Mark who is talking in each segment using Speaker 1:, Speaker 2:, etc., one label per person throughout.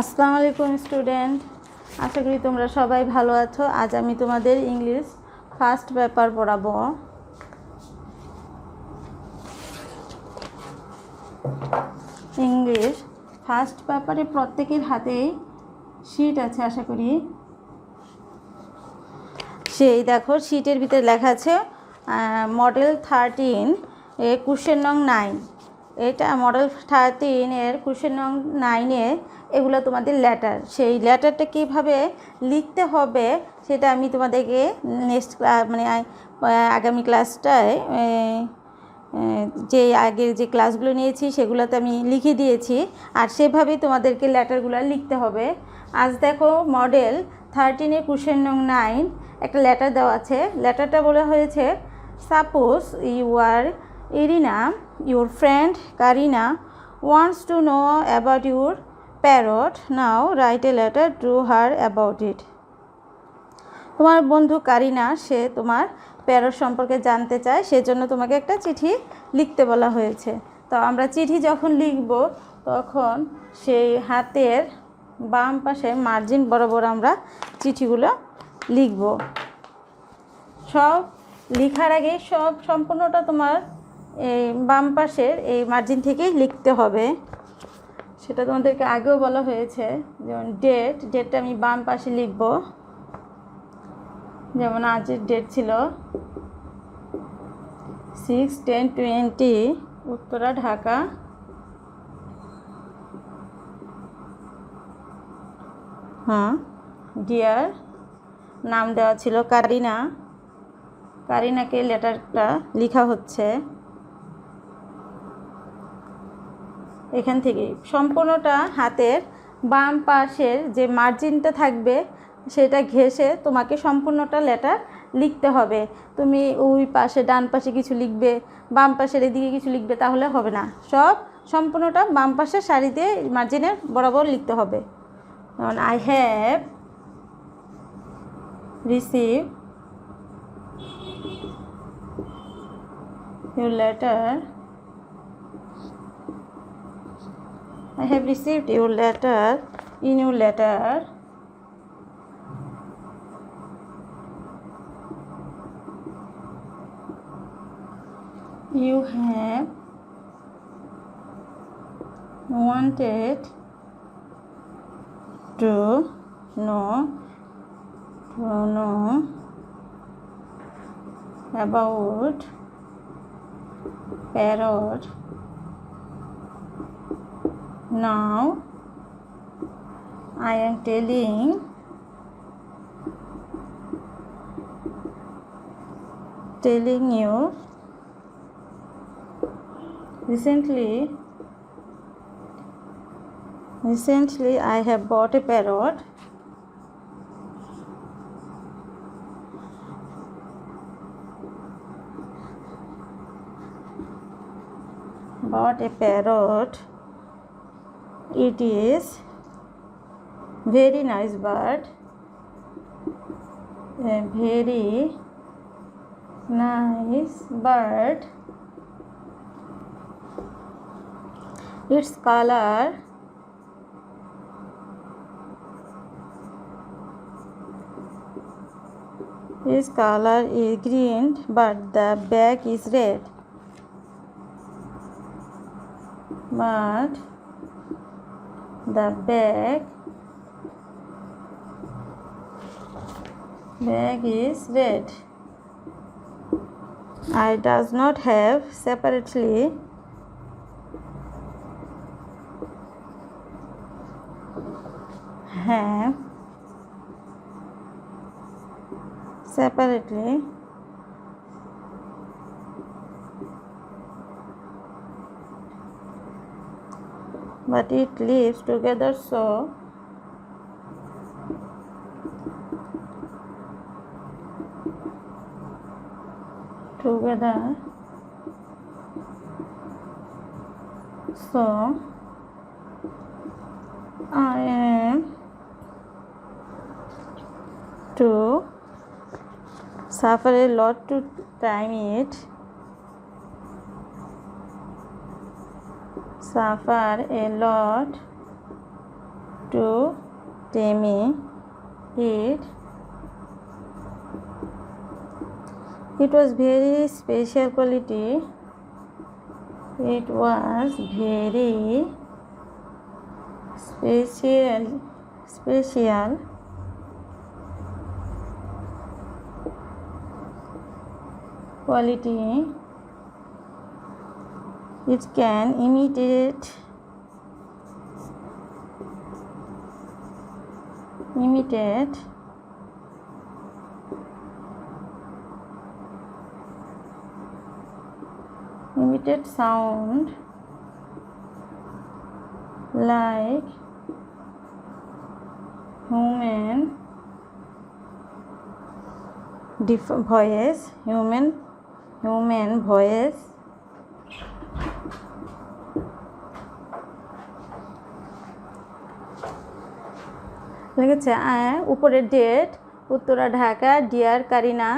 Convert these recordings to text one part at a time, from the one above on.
Speaker 1: আসসালামু আলাইকুম স্টুডেন্ট, আশা করি তোমরা সবাই ভালো আছো। আজ আমি তোমাদের ইংলিশ ফার্স্ট পেপার পড়াবো। ইংলিশ ফার্স্ট পেপারে প্রত্যেকের হাতেই শিট আছে আশা করি। সেই দেখো, শিটের ভিতরে লেখা আছে মডেল 13 এর কোশ্চেন নং 9। এটা মডেল 13 এর কোশ্চেন নং 9 এগুলো তোমাদের লেটার। সেই লেটারটা কীভাবে লিখতে হবে সেটা আমি তোমাদেরকে নেক্সট আগামী ক্লাসটায় যে আগের যে ক্লাসগুলো নিয়েছি সেগুলোতে আমি লিখে দিয়েছি, আর সেভাবেই তোমাদেরকে লেটারগুলো লিখতে হবে। আজ দেখো মডেল 13 এর কোশ্চেন নং 9 একটা লেটার দেওয়া আছে। লেটারটা বলা হয়েছে, suppose you are Irina, your friend Karina wants to know about your parrot. Now write a letter to her about it. তোমার বন্ধু কারিনা, সে তোমার প্যারট সম্পর্কে জানতে চায়, সেজন্য তোমাকে একটা চিঠি লিখতে বলা হয়েছে। তো আমরা চিঠি যখন লিখব তখন সেই হাতের বাম পাশে মার্জিন বরাবর আমরা চিঠিগুলো লিখব। সব লেখার আগে সম্পূর্ণটা তোমার এই বাম পাশের এই মার্জিন থেকেই লিখতে হবে। সেটা তোমাদেরকে আগেও বলা হয়েছে। যেমন ডেটটা আমি বাম পাশে লিখব। যেমন আজের ডেট ছিল 6/10/20, উত্তরা, ঢাকা। ডিয়ার, নাম দেওয়া ছিল কারিনা। কারিনাকে লেটারটা লেখা হচ্ছে। এখান থেকে সম্পূর্ণটা হাতের বাম পাশের যে মার্জিনটা থাকবে সেটা ঘেঁষে তোমাকে সম্পূর্ণটা লেটার লিখতে হবে। তুমি ওই পাশে ডান পাশে কিছু লিখবে, বাম পাশের এদিকে কিছু লিখবে, তাহলে হবে না। সম্পূর্ণটা বাম পাশের সারিতে মার্জিনের বরাবর লিখতে হবে। যেমন I have receive your letter. I have received your letter. In your letter, you have wanted to know about parrot. Now I am telling you. Recently I have bought a parrot. It is very nice bird. A very nice bird. Its color is green, but the back is red. The bag is red. I does not have separately but it lives together, so I am to suffer a lot to time it. suffer a lot to tame it. It was very special quality. It was very special quality. It can imitate sound like human voice. লিখেছে উপরের date Uttara Dhaka dear Karina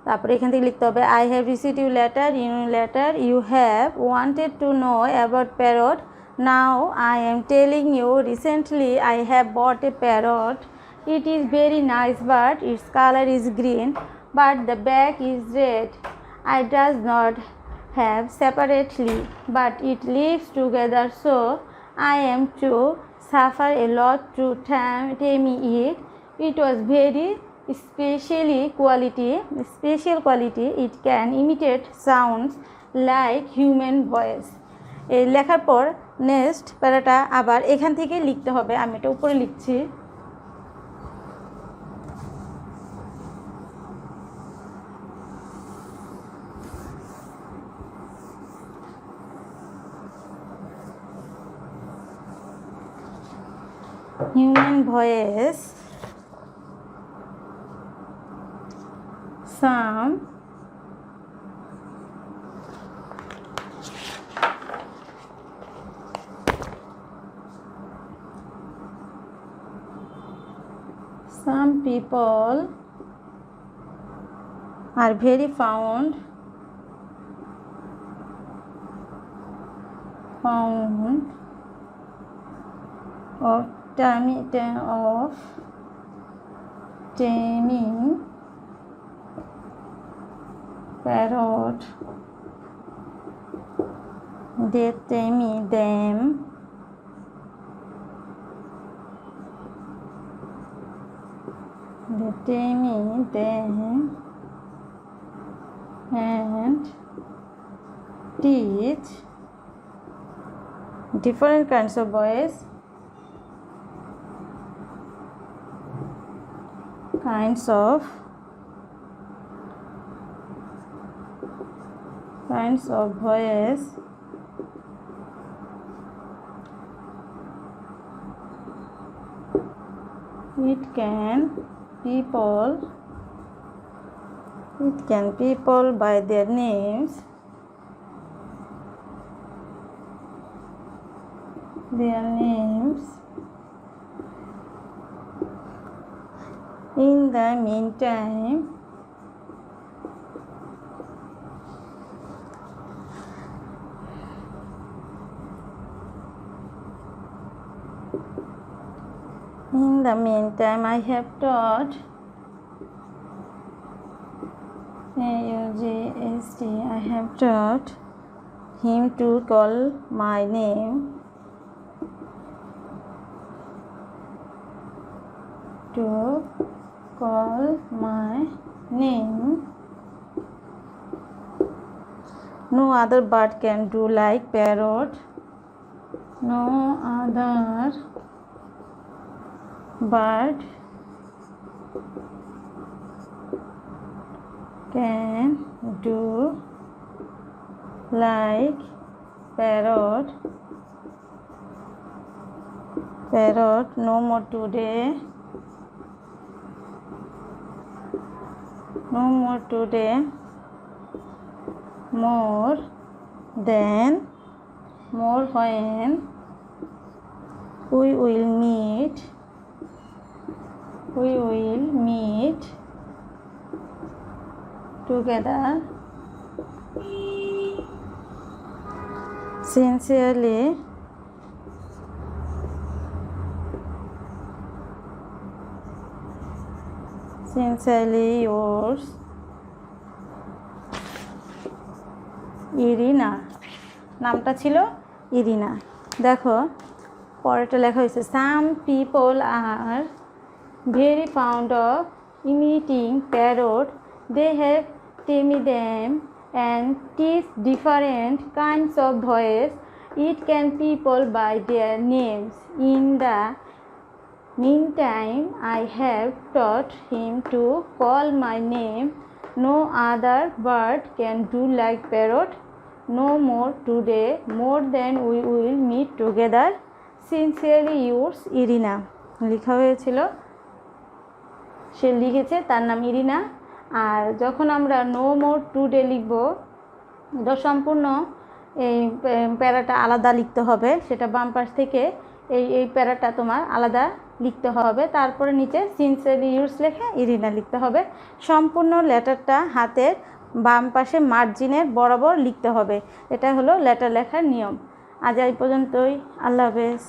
Speaker 1: তারপরে এখান থেকে লিখতে হবে I have received you letter you have wanted to know about parrot now I am telling you recently I have bought a parrot it is very nice but its colour is green but the back is red I does not have separately but it lives together so I am to suffer a lot to tame it. It was very special quality. It can imitate sounds like human voice. এই লেখার পর next প্যারাটা আবার এখান থেকে লিখতে হবে। আমি এটা উপরে লিখছি। Human voice, some people are very fond of taming parrot. They tame them and teach different kinds of voice. Kinds of voice it can people by their names in the meantime I have taught I have taught him to call my name No other bird can do like parrot. No other bird can do like parrot. No more today. More when we will meet together sincerely sincerely yours Irina, নামটা ছিল Irina. দেখো পরেরটা লেখা হয়েছে, some people are very fond of imitating parrot. They have tamed them and teach different kinds of voice. It can people by their names. In the meantime, I have taught him to call my name. No other bird can do like parrot. No more today, more than we will meet together. Sincerely yours, Irina. লেখা হয়েছিল, সে লিখেছে, তার নাম Irina. আর যখন আমরা no more today লিখব, এটা সম্পূর্ণ এই প্যারাটা আলাদা লিখতে হবে, সেটা বাম পাশ থেকে এই প্যারাটা তোমার আলাদা লিখতে হবে। তারপরে নিচে সিনসিয়ারলি ইউর্স লেখে ইরিনা লিখতে হবে। সম্পূর্ণ লেটারটা হাতের বাম পাশে মার্জিনের বরাবর লিখতে হবে। এটা হলো লেটার লেখার নিয়ম। আজ এই পর্যন্তই। আল্লাহ হাফেজ।